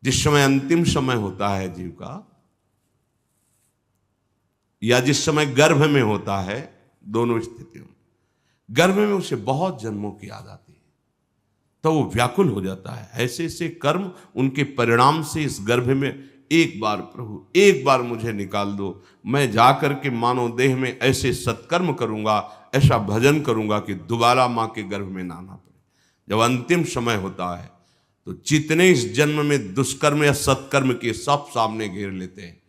जिस समय अंतिम समय होता है जीव का, या जिस समय गर्भ में होता है, दोनों स्थितियों में, गर्भ में उसे बहुत जन्मों की याद आती है, तो वो व्याकुल हो जाता है। ऐसे ऐसे कर्म उनके परिणाम से इस गर्भ में, एक बार प्रभु, एक बार मुझे निकाल दो, मैं जाकर के मानव देह में ऐसे सत्कर्म करूंगा, ऐसा भजन करूंगा कि दोबारा मां के गर्भ में ना आना पड़े। जब अंतिम समय होता है तो जितने इस जन्म में दुष्कर्म या सत्कर्म के सब सामने घेर लेते हैं,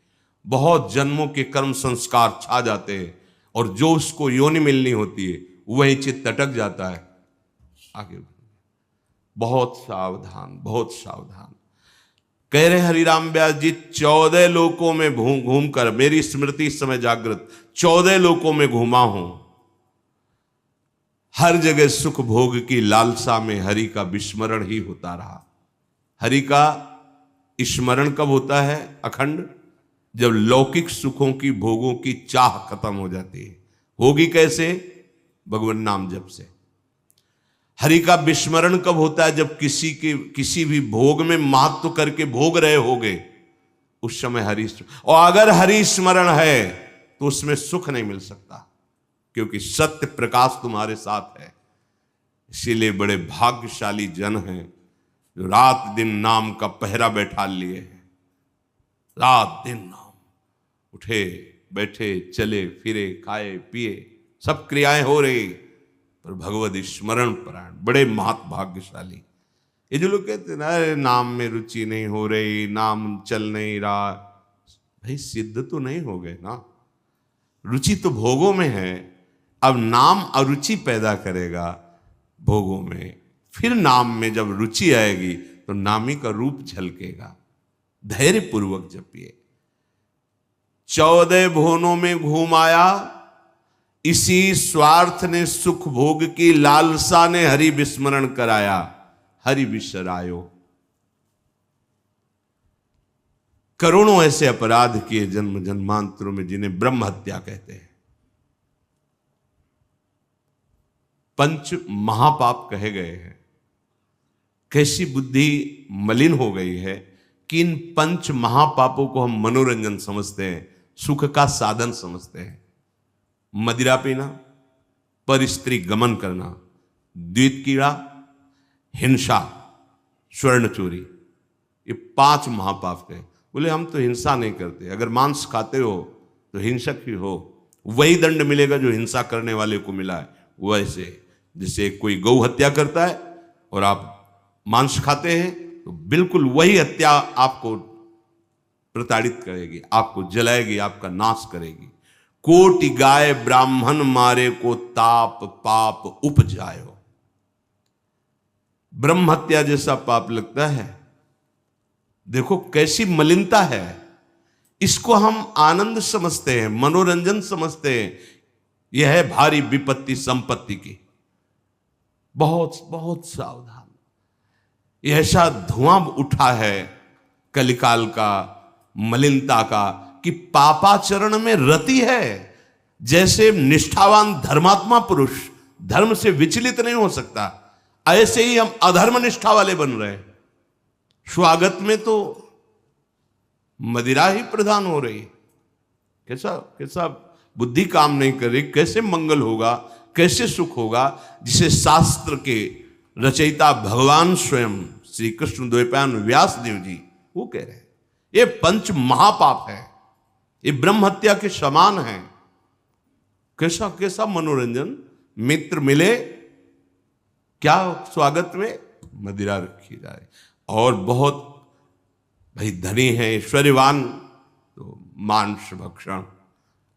बहुत जन्मों के कर्म संस्कार छा जाते हैं, और जो उसको योनि मिलनी होती है वही चित्त अटक जाता है। आगे बहुत सावधान, बहुत सावधान। कह रहे हरिराम व्यास जी, 14 लोकों में घूम कर, मेरी स्मृति इस समय जागृत, 14 लोकों में घूमा हूं, हर जगह सुख भोग की लालसा में हरि का विस्मरण ही होता रहा। हरि का स्मरण कब होता है अखंड? जब लौकिक सुखों की, भोगों की चाह खत्म हो जाती है। होगी कैसे? भगवान नाम जप से। हरि का विस्मरण कब होता है? जब किसी भी भोग में महत्व करके भोग रहे होगे, उस समय हरि, और अगर हरि स्मरण है तो उसमें सुख नहीं मिल सकता, क्योंकि सत्य प्रकाश तुम्हारे साथ है। इसीलिए बड़े भाग्यशाली जन हैं जो रात दिन नाम का पहरा बैठा लिए हैं। रात दिन नाम, उठे बैठे चले फिरे खाए पिए सब क्रियाएं हो रही, पर भगवत स्मरण परायण, बड़े महत भाग्यशाली। ये जो लोग कहते हैं ना, अरे नाम में रुचि नहीं हो रही, नाम चल नहीं रहा, भाई सिद्ध तो नहीं हो गए ना। रुचि तो भोगों में है, अब नाम अरुचि पैदा करेगा भोगों में, फिर नाम में जब रुचि आएगी तो नामी का रूप झलकेगा। धैर्य पूर्वक जपिए। 14 भुवनों में घूम आया, इसी स्वार्थ ने सुख भोग की लालसा ने हरि विस्मरण कराया। हरि विसरायो। करोड़ों ऐसे अपराध किए जन्म जन्मांतरों में, जिन्हें ब्रह्म हत्या कहते हैं, पंच महापाप कहे गए हैं। कैसी बुद्धि मलिन हो गई है कि इन पंच महापापों को हम मनोरंजन समझते हैं, सुख का साधन समझते हैं। मदिरा पीना, पर स्त्री गमन करना, द्वित कीड़ा, हिंसा, स्वर्ण चोरी, ये 5 महापाप कहे। बोले हम तो हिंसा नहीं करते, अगर मांस खाते हो तो हिंसक ही हो, वही दंड मिलेगा जो हिंसा करने वाले को मिला है। वैसे जैसे कोई गौ हत्या करता है और आप मांस खाते हैं, तो बिल्कुल वही हत्या आपको प्रताड़ित करेगी, आपको जलाएगी, आपका नाश करेगी। कोटि गाय ब्राह्मण मारे को ताप पाप उपजायो। ब्रह्म हत्या जैसा पाप लगता है। देखो कैसी मलिनता है। इसको हम आनंद समझते हैं, मनोरंजन समझते हैं। यह है भारी विपत्ति संपत्ति की। बहुत बहुत सावधान। यह ऐसा धुआं उठा है कलिकाल का, मलिनता का, कि पापाचरण में रति है। जैसे निष्ठावान धर्मात्मा पुरुष धर्म से विचलित नहीं हो सकता, ऐसे ही हम अधर्म निष्ठा वाले बन रहे हैं। स्वागत में तो मदिरा ही प्रधान हो रही। कैसा कैसा बुद्धि काम नहीं कर रही। कैसे मंगल होगा, कैसे सुख होगा, जिसे शास्त्र के रचयिता भगवान स्वयं श्री कृष्ण द्वैपायन व्यास देव जी वो कह रहे हैं। ये पंच महापाप है, ये ब्रह्म हत्या के समान है। कैसा कैसा मनोरंजन। मित्र मिले, क्या स्वागत में मदिरा रखी जाए, और बहुत भाई धनी है, ऐश्वर्यवान, तो मांस भक्षण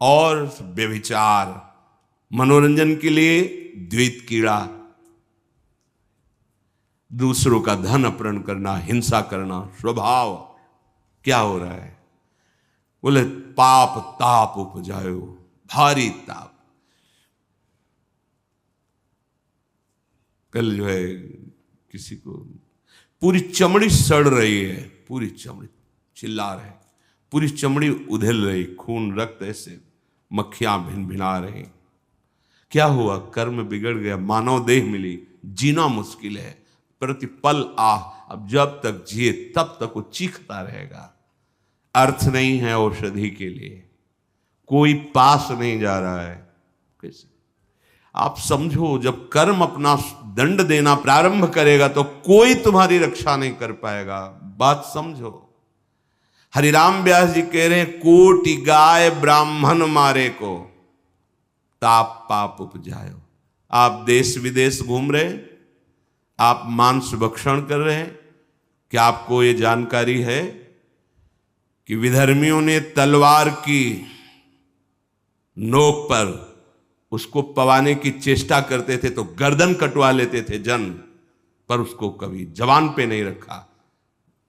और व्यभिचार, मनोरंजन के लिए द्वैत कीड़ा, दूसरों का धन अपहरण करना, हिंसा करना स्वभाव। क्या हो रहा है? बोले पाप ताप उपजायो, भारी ताप। कल जो है किसी को पूरी चमड़ी सड़ रही है, पूरी चमड़ी, चिल्ला रहे, पूरी चमड़ी उधेल रही, खून रक्त ऐसे मक्खियां भिन भिना रही। क्या हुआ? कर्म बिगड़ गया, मानव देह मिली, जीना मुश्किल है, प्रतिपल आह, अब जब तक जिए तब तक वो चीखता रहेगा। अर्थ नहीं है औषधि के लिए, कोई पास नहीं जा रहा है। कैसे आप समझो, जब कर्म अपना दंड देना प्रारंभ करेगा तो कोई तुम्हारी रक्षा नहीं कर पाएगा। बात समझो। हरिराम व्यास जी कह रहे हैं, कोटि गाय ब्राह्मण मारे को ताप पाप उपजायो। आप देश विदेश घूम रहे, आप मांस भक्षण कर रहे हैं, क्या आपको ये जानकारी है कि विधर्मियों ने तलवार की नोक पर उसको पवाने की चेष्टा करते थे तो गर्दन कटवा लेते थे जन, पर उसको कभी जवान पे नहीं रखा,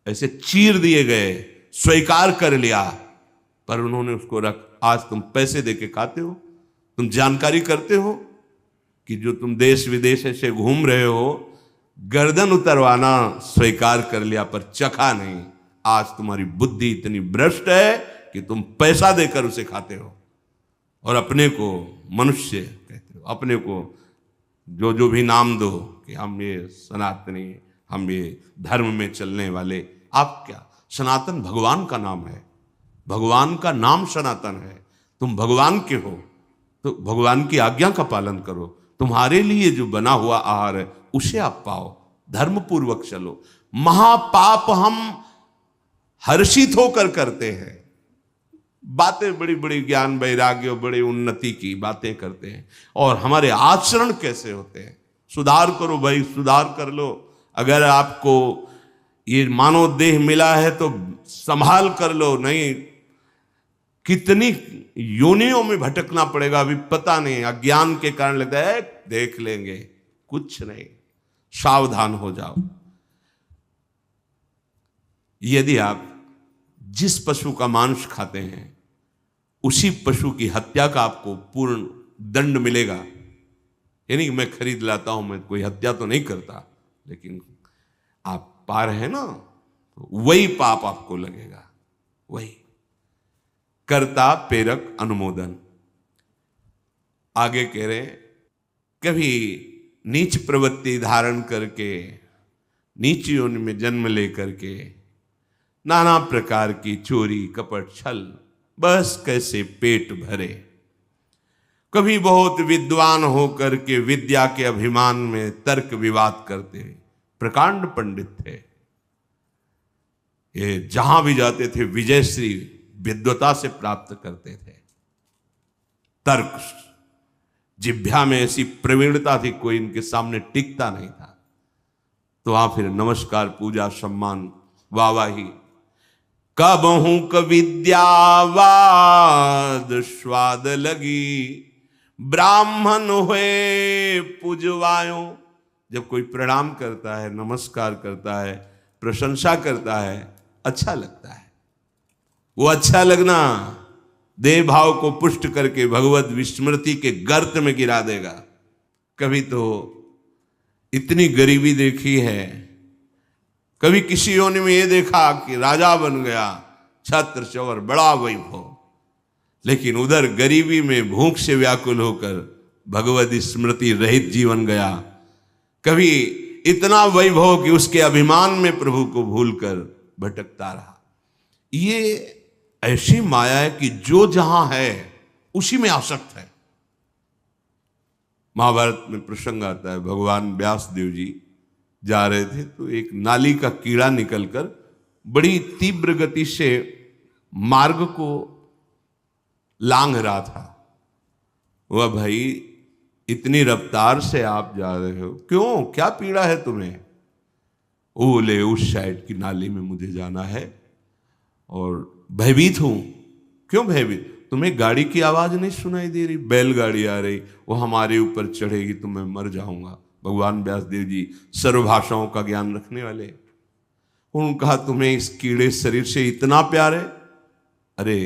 ऐसे चीर दिए गए, स्वीकार कर लिया, पर उन्होंने उसको रख। आज तुम पैसे देके खाते हो, तुम जानकारी करते हो कि जो तुम देश विदेश ऐसे घूम रहे हो, गर्दन उतरवाना स्वीकार कर लिया पर चखा नहीं। आज तुम्हारी बुद्धि इतनी भ्रष्ट है कि तुम पैसा देकर उसे खाते हो और अपने को मनुष्य कहते हो, अपने को जो जो भी नाम दो कि हम ये सनातनी, हम ये धर्म में चलने वाले। आप क्या, सनातन भगवान का नाम है, भगवान का नाम सनातन है। तुम भगवान के हो तो भगवान की आज्ञा का पालन करो। तुम्हारे लिए जो बना हुआ आहार है उसे आप पाओ, धर्म पूर्वक चलो। महापाप हम हर्षित होकर करते हैं, बातें बड़ी बड़ी ज्ञान वैराग्य बड़ी उन्नति की बातें करते हैं, और हमारे आचरण कैसे होते हैं। सुधार करो भाई, सुधार कर लो। अगर आपको ये मानव देह मिला है तो संभाल कर लो, नहीं कितनी योनियों में भटकना पड़ेगा अभी पता नहीं। अज्ञान के कारण लगता है देख लेंगे, कुछ नहीं। सावधान हो जाओ। यदि आप जिस पशु का मांस खाते हैं उसी पशु की हत्या का आपको पूर्ण दंड मिलेगा। यानी कि मैं खरीद लाता हूं, मैं कोई हत्या तो नहीं करता, लेकिन आप पा रहे हैं ना, तो वही पाप आपको लगेगा। वही कर्ता प्रेरक अनुमोदन। आगे कह रहे, कभी नीच प्रवृत्ति धारण करके, नीच योनि में जन्म लेकर के नाना प्रकार की चोरी कपट छल, बस कैसे पेट भरे। कभी बहुत विद्वान होकर के विद्या के अभिमान में तर्क विवाद करते प्रकांड पंडित थे। ये जहां भी जाते थे विजयश्री विद्वता से प्राप्त करते थे। तर्क जिह्वा में ऐसी प्रवीणता थी, कोई इनके सामने टिकता नहीं था। तो वहां फिर नमस्कार, पूजा, सम्मान, वाहवाही। कबहू क विद्यावाद स्वाद लगी, ब्राह्मण हुए पूजवायो। जब कोई प्रणाम करता है, नमस्कार करता है, प्रशंसा करता है, अच्छा लगता है। वो अच्छा लगना देह भाव को पुष्ट करके भगवत विस्मृति के गर्त में गिरा देगा। कभी तो इतनी गरीबी देखी है, कभी किसी योनि में ये देखा कि राजा बन गया, छत्र चवर बड़ा वैभव, लेकिन उधर गरीबी में भूख से व्याकुल होकर भगवत स्मृति रहित जीवन गया। कभी इतना वैभव कि उसके अभिमान में प्रभु को भूलकर भटकता रहा। ये ऐसी माया है कि जो जहां है उसी में आसक्त है। महाभारत में प्रसंग आता है, भगवान व्यास देव जी जा रहे थे तो एक नाली का कीड़ा निकलकर बड़ी तीव्र गति से मार्ग को लांघ रहा था। वह भाई इतनी रफ्तार से आप जा रहे हो, क्यों, क्या पीड़ा है तुम्हें? वो बोले उस साइड की नाली में मुझे जाना है और भयभीत हूं। क्यों भयभीत? तुम्हें गाड़ी की आवाज नहीं सुनाई दे रही? बैलगाड़ी आ रही, वो हमारे ऊपर चढ़ेगी तो मैं मर जाऊंगा। भगवान व्यासदेव जी सर्व भाषाओं का ज्ञान रखने वाले, उन्होंने कहा तुम्हें इस कीड़े शरीर से इतना प्यार है? अरे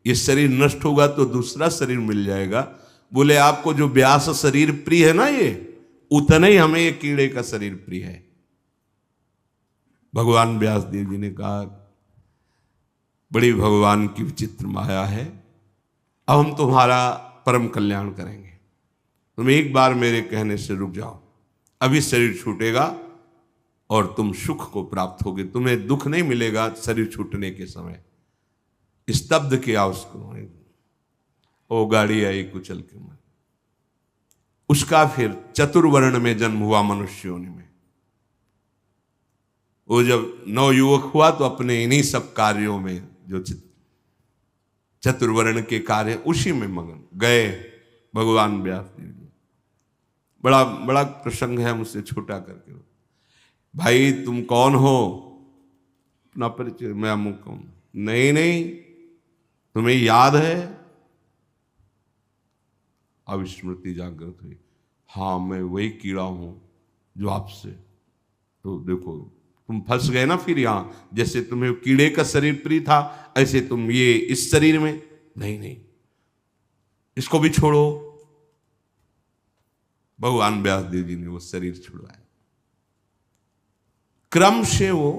ये शरीर नष्ट होगा तो दूसरा शरीर मिल जाएगा। बोले आपको जो व्यास शरीर प्रिय है ना, ये उतना ही हमें ये कीड़े का शरीर प्रिय है। भगवान व्यासदेव जी ने कहा बड़ी भगवान की विचित्र माया है, अब हम तुम्हारा परम कल्याण करेंगे। तुम एक बार मेरे कहने से रुक जाओ, अभी शरीर छूटेगा और तुम सुख को प्राप्त होगे। तुम्हें दुख नहीं मिलेगा शरीर छूटने के समय। स्तब्ध किया उसको, वो गाड़ी आई कुचल के मन। उसका फिर चतुर्वर्ण में जन्म हुआ मनुष्य योनि में। वो जब नवयुवक हुआ तो अपने इन्हीं सब कार्यों में, जो चतुर्वर्ण के कार्य, उसी में मगन गए भगवान व्यास देव जी। बड़ा बड़ा प्रसंग है, मुझसे छोटा करके। भाई तुम कौन हो? अपना परिचय। मैं अमुक हूं। नहीं नहीं, तुम्हें याद है? अब स्मृति जागृत हुई। हाँ, मैं वही कीड़ा हूं जो आपसे। तो देखो तुम फंस गए ना फिर यहां। जैसे तुम्हें कीड़े का शरीर प्रिय था, ऐसे तुम ये इस शरीर में। नहीं नहीं, इसको भी छोड़ो। भगवान व्यास देव जी ने वो शरीर छुड़वाया। क्रम से वो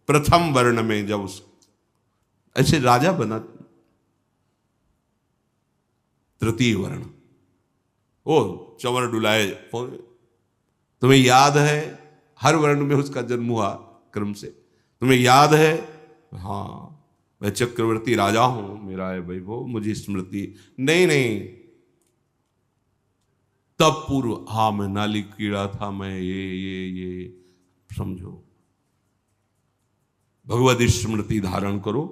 प्रथम वर्ण में जब उस ऐसे राजा बना, तृतीय वर्ण, ओ चंवर डुलाए। तुम्हें याद है? हर वर्ण में उसका जन्म हुआ क्रम से। तुम्हें याद है? हाँ, मैं चक्रवर्ती राजा हूं, मेरा है भाई वो, मुझे स्मृति। नहीं नहीं, तब पूर्व। हाँ, मैं नाली कीड़ा था, मैं ये समझो। भगवद स्मृति धारण करो,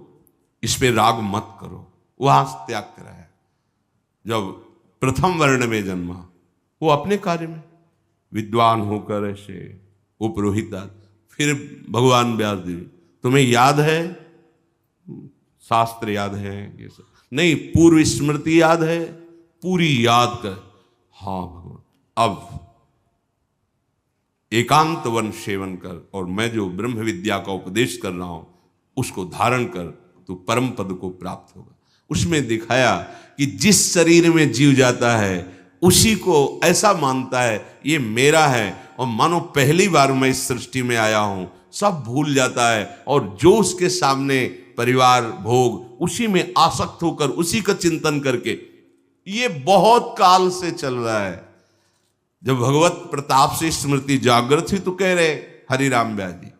इस पे राग मत करो। वहां त्याग करा है। जब प्रथम वर्ण में जन्मा, वो अपने कार्य में विद्वान होकर ऐसे उपरोहिता। फिर भगवान व्यास देव, तुम्हें याद है? शास्त्र याद है? ये सब नहीं, पूर्व स्मृति याद है? पूरी याद कर। हाँ भगवान, अब एकांत वन सेवन कर, और मैं जो ब्रह्म विद्या का उपदेश कर रहा हूं उसको धारण कर, तो परम पद को प्राप्त होगा। उसमें दिखाया कि जिस शरीर में जीव जाता है उसी को ऐसा मानता है ये मेरा है, और मानो पहली बार मैं इस सृष्टि में आया हूं, सब भूल जाता है, और जो उसके सामने परिवार भोग, उसी में आसक्त होकर उसी का चिंतन करके, ये बहुत काल से चल रहा है। जब भगवत प्रताप से स्मृति जागृत हुई तो कह रहे हरिराम व्यास जी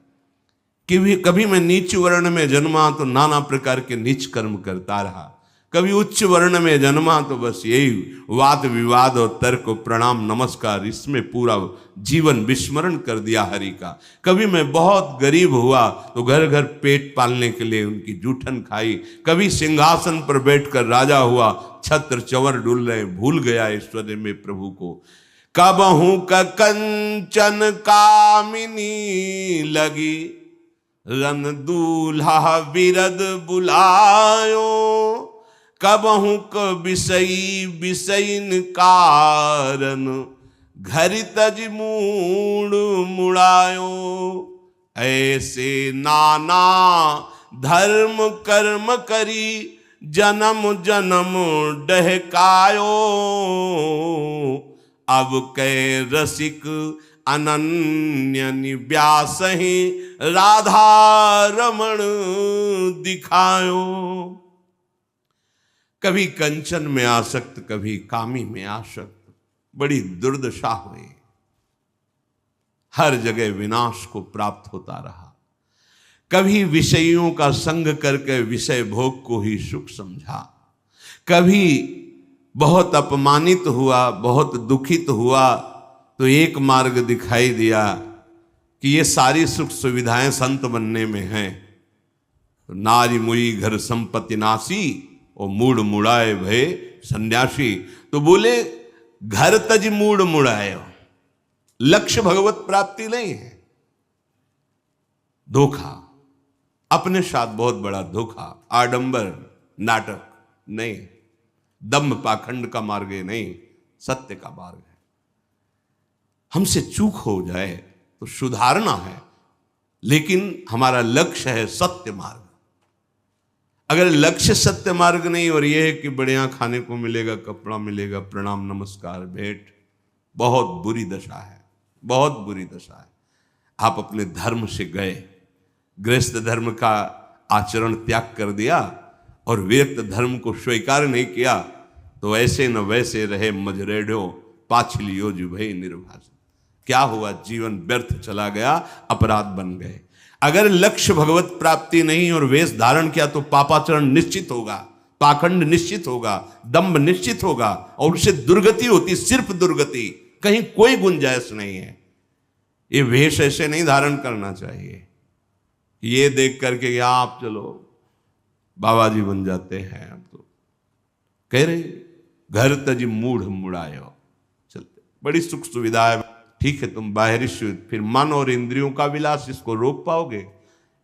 कि कभी मैं नीच वर्ण में जन्मा तो नाना प्रकार के नीच कर्म करता रहा, कभी उच्च वर्ण में जन्मा तो बस यही वाद विवाद और तर्क प्रणाम नमस्कार, इसमें पूरा जीवन विस्मरण कर दिया हरि का। कभी मैं बहुत गरीब हुआ तो घर घर पेट पालने के लिए उनकी जूठन खाई, कभी सिंहासन पर बैठकर राजा हुआ, छत्र चंवर डुल रहे, भूल गया ऐश्वर्य में प्रभु को। कबहू का कंचन कामिनी लगी, रन दूल्हा बिरद बुलायो, कबहू क विषयी विषयन कारण, घर तज मूड मुड़ायो। ऐसे नाना धर्म कर्म करी, जन्म जन्म डहकायो, अब कै रसिक अनन्य निव्यास ही, राधा रमण दिखायो। कभी कंचन में आसक्त, कभी कामी में आसक्त, बड़ी दुर्दशा हुई। हर जगह विनाश को प्राप्त होता रहा। कभी विषयों का संग करके विषय भोग को ही सुख समझा, कभी बहुत अपमानित हुआ, बहुत दुखित हुआ तो एक मार्ग दिखाई दिया कि ये सारी सुख सुविधाएं संत बनने में हैं। तो नारी मुई घर संपत्ति नासी, और मूड मुड़ाए भय सन्यासी। तो बोले घर तज मूड मुड़ाए, लक्ष्य भगवत प्राप्ति नहीं है, धोखा, अपने साथ बहुत बड़ा धोखा, आडंबर नाटक नहीं, दम्भ पाखंड का मार्ग नहीं, सत्य का मार्ग है। हमसे चूक हो जाए तो सुधारना है, लेकिन हमारा लक्ष्य है सत्य मार्ग। अगर लक्ष्य सत्य मार्ग नहीं और यह है कि बढ़िया खाने को मिलेगा, कपड़ा मिलेगा, प्रणाम नमस्कार भेंट, बहुत बुरी दशा है, बहुत बुरी दशा है। आप अपने धर्म से गए, गृहस्थ धर्म का आचरण त्याग कर दिया और व्यक्त धर्म को स्वीकार नहीं किया, तो ऐसे न वैसे रहे मजरेढ़ो, पाछलियो जुभई निर्भाषण। क्या हुआ? जीवन व्यर्थ चला गया, अपराध बन गए। अगर लक्ष्य भगवत प्राप्ति नहीं और वेश धारण किया तो पापाचरण निश्चित होगा, पाखंड निश्चित होगा, दंभ निश्चित होगा और उससे दुर्गति होती, सिर्फ दुर्गति, कहीं कोई गुंजाइश नहीं है। ये वेश ऐसे नहीं धारण करना चाहिए। ये देख करके कि आप चलो बाबा जी बन जाते हैं, अब तो कह रहे घर तजी मूढ़ मुड़ायो, चलते बड़ी सुख सुविधा है, ठीक है तुम बाहरी फिर मन और इंद्रियों का विलास, इसको रोक पाओगे?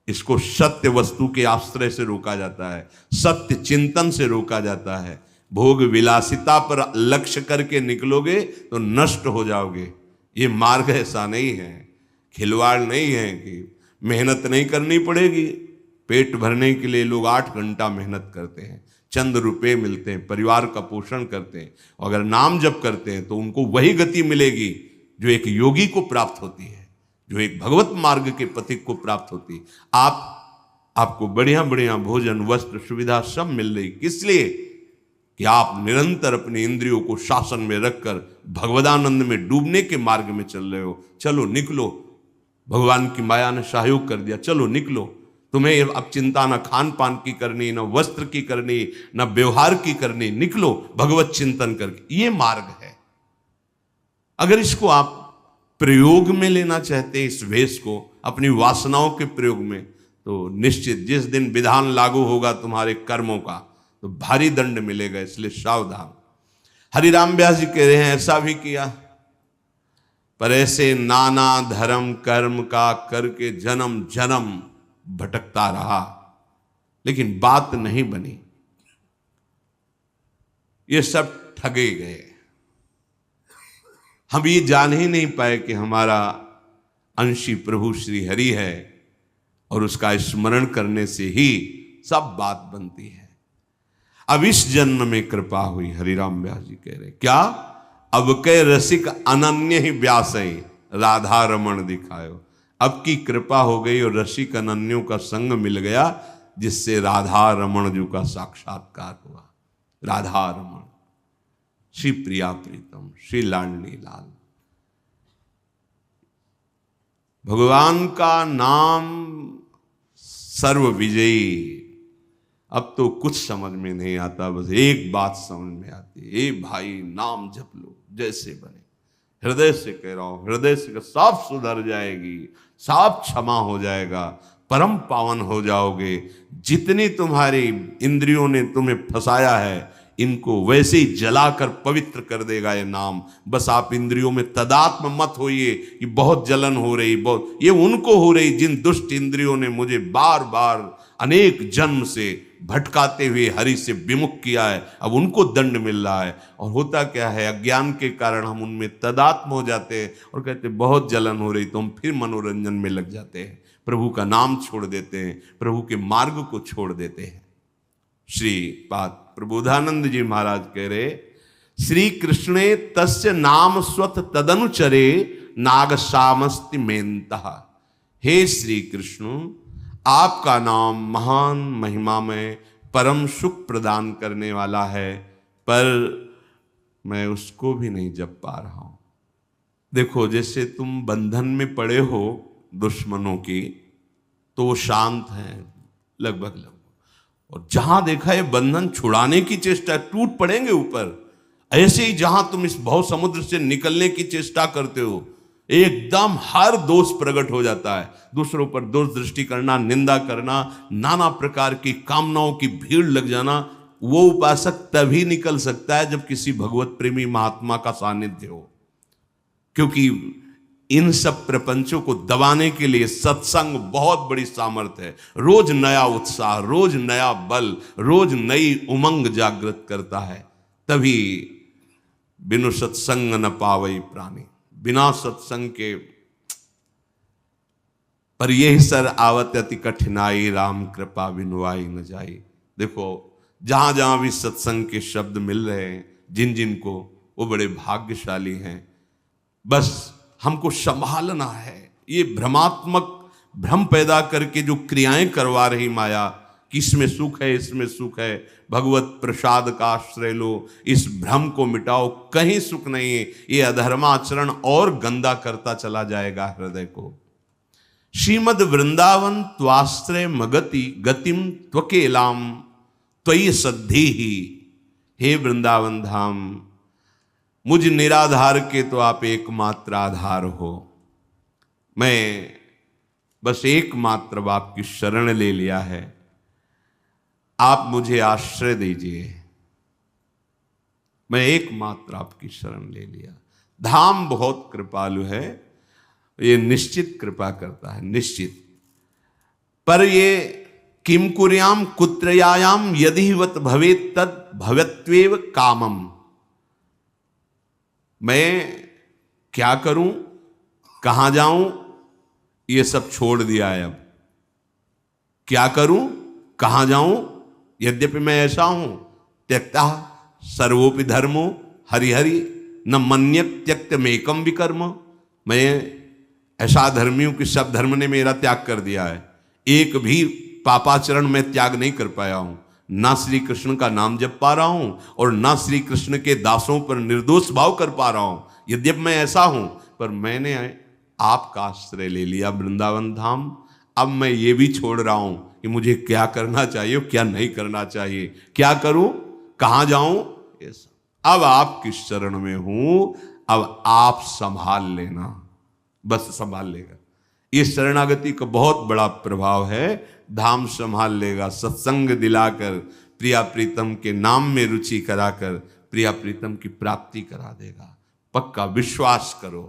इसको सत्य वस्तु के आश्रय से रोका जाता है, सत्य चिंतन से रोका जाता है। भोग विलासिता पर लक्ष्य करके निकलोगे तो नष्ट हो जाओगे। ये मार्ग ऐसा नहीं है, खिलवाड़ नहीं है कि मेहनत नहीं करनी पड़ेगी। पेट भरने के लिए लोग 8 घंटा मेहनत करते हैं, चंद रुपए मिलते हैं, परिवार का पोषण करते हैं, अगर नाम जप करते हैं तो उनको वही गति मिलेगी जो एक योगी को प्राप्त होती है, जो एक भगवत मार्ग के पथिक को प्राप्त होती है। आपको बढ़िया बढ़िया भोजन, वस्त्र, सुविधा सब मिल रही, किस लिए? कि आप निरंतर अपने इंद्रियों को शासन में रखकर भगवदानंद में डूबने के मार्ग में चल रहे हो। चलो निकलो, भगवान की माया ने सहयोग कर दिया, चलो निकलो। तुम्हें अब चिंता न खान पान की करनी, न वस्त्र की करनी, न व्यवहार की करनी, निकलो भगवत चिंतन करके। ये मार्ग है। अगर इसको आप प्रयोग में लेना चाहते हैं, इस वेश को अपनी वासनाओं के प्रयोग में, तो निश्चित जिस दिन विधान लागू होगा तुम्हारे कर्मों का तो भारी दंड मिलेगा, इसलिए सावधान। हरिराम व्यास जी कह रहे हैं ऐसा भी किया, पर ऐसे नाना धर्म कर्म का करके जन्म जन्म भटकता रहा, लेकिन बात नहीं बनी। ये सब ठगे गए। हम ये जान ही नहीं पाए कि हमारा अंशी प्रभु श्री हरि है और उसका स्मरण करने से ही सब बात बनती है। अब इस जन्म में कृपा हुई, हरिराम व्यास जी कह रहे क्या? अब के रसिक अनन्य ही व्यास राधा रमण दिखायो। अब की कृपा हो गई और रसिक अनन्यों का संग मिल गया, जिससे राधा रमण जी का साक्षात्कार हुआ। राधा रमण, श्री प्रिया प्रीतम, श्री लाडली लाल। भगवान का नाम सर्व विजयी। अब तो कुछ समझ में नहीं आता, बस एक बात समझ में आती है, ए भाई नाम जप लो जैसे बने। हृदय से कह रहा हूं, हृदय से साफ सुधर जाएगी, साफ क्षमा हो जाएगा, परम पावन हो जाओगे। जितनी तुम्हारी इंद्रियों ने तुम्हें फंसाया है, इनको वैसे ही जलाकर पवित्र कर देगा ये नाम। बस आप इंद्रियों में तदात्म मत होइए कि बहुत जलन हो रही, बहुत, ये उनको हो रही जिन दुष्ट इंद्रियों ने मुझे बार बार अनेक जन्म से भटकाते हुए हरि से विमुख किया है, अब उनको दंड मिल रहा है। और होता क्या है, अज्ञान के कारण हम उनमें तदात्म हो जाते हैं और कहते हैं बहुत जलन हो रही, तो हम फिर मनोरंजन में लग जाते हैं, प्रभु का नाम छोड़ देते हैं, प्रभु के मार्ग को छोड़ देते हैं। श्री पाद प्रबोधानंद जी महाराज कह रहे, श्री कृष्णे तस्य नाम स्वत तदनुचरे नागसामस्ति मेन्तः। हे श्री कृष्ण, आपका नाम महान महिमा में परम सुख प्रदान करने वाला है, पर मैं उसको भी नहीं जप पा रहा हूं। देखो, जैसे तुम बंधन में पड़े हो दुश्मनों की, तो वो शांत हैं लगभग, और जहां देखा ये बंधन छुड़ाने की चेष्टा, टूट पड़ेंगे ऊपर। ऐसे ही जहां तुम इस भव समुद्र से निकलने की चेष्टा करते हो, एकदम हर दोष प्रकट हो जाता है। दूसरों पर दोष दृष्टि करना, निंदा करना, नाना प्रकार की कामनाओं की भीड़ लग जाना, वो उपासक तभी निकल सकता है जब किसी भगवत प्रेमी महात्मा का सानिध्य हो। क्योंकि इन सब प्रपंचों को दबाने के लिए सत्संग बहुत बड़ी सामर्थ्य है। रोज नया उत्साह, रोज नया बल, रोज नई उमंग जागृत करता है। तभी बिनु सत्संग न पावई प्राणी, बिना सत्संग के पर यही सर आवत अति कठिनाई, राम कृपा बिनुआई न जाई। देखो, जहां जहां भी सत्संग के शब्द मिल रहे हैं जिन जिन को, वो बड़े भाग्यशाली हैं। बस हमको संभालना है। ये भ्रमात्मक भ्रम पैदा करके जो क्रियाएं करवा रही माया, कि इसमें सुख है, इसमें सुख है। भगवत प्रसाद का आश्रय लो, इस भ्रम को मिटाओ, कहीं सुख नहीं है। ये अधर्माचरण और गंदा करता चला जाएगा हृदय को। श्रीमद वृंदावन त्वाश्रय मगति गतिम त्वकेलाम त्वयि सद्धि ही। हे वृंदावन धाम, मुझ निराधार के तो आप एकमात्र आधार हो। मैं बस एकमात्र आपकी शरण ले लिया है, आप मुझे आश्रय दीजिए। मैं एकमात्र आपकी शरण ले लिया। धाम बहुत कृपालु है, ये निश्चित कृपा करता है, निश्चित। पर ये किम कुर्याम कुत्रयायाम यदिवत भवेत् तद भवत्वेव कामम। मैं क्या करूं, कहां जाऊं, ये सब छोड़ दिया है। अब क्या करूं, कहां जाऊं, यद्यपि मैं ऐसा हूं। त्यक्ता सर्वोपि धर्मो हरिहरि न मन्यक त्यक्तमेकम विकर्म। मैं ऐसा धर्मी हूं कि सब धर्म ने मेरा त्याग कर दिया है, एक भी पापाचरण में त्याग नहीं कर पाया हूं। ना श्री कृष्ण का नाम जप पा रहा हूं और ना श्री कृष्ण के दासों पर निर्दोष भाव कर पा रहा हूं। यद्यपि मैं ऐसा हूं, पर मैंने आपका आश्रय ले लिया वृंदावन धाम। अब मैं ये भी छोड़ रहा हूं कि मुझे क्या करना चाहिए और क्या नहीं करना चाहिए, क्या करूं, कहां जाऊं, ये सब अब आपकी शरण में हूं। अब आप संभाल लेना, बस संभाल लेगा। ये शरणागति का बहुत बड़ा प्रभाव है। धाम संभाल लेगा, सत्संग दिलाकर, प्रिया प्रीतम के नाम में रुचि कराकर प्रिया प्रीतम की प्राप्ति करा देगा। पक्का विश्वास करो,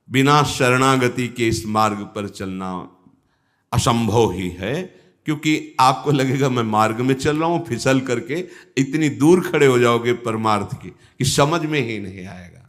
बिना शरणागति के इस मार्ग पर चलना असंभव ही है। क्योंकि आपको लगेगा मैं मार्ग में चल रहा हूं, फिसल करके इतनी दूर खड़े हो जाओगे परमार्थ की कि समझ में ही नहीं आएगा।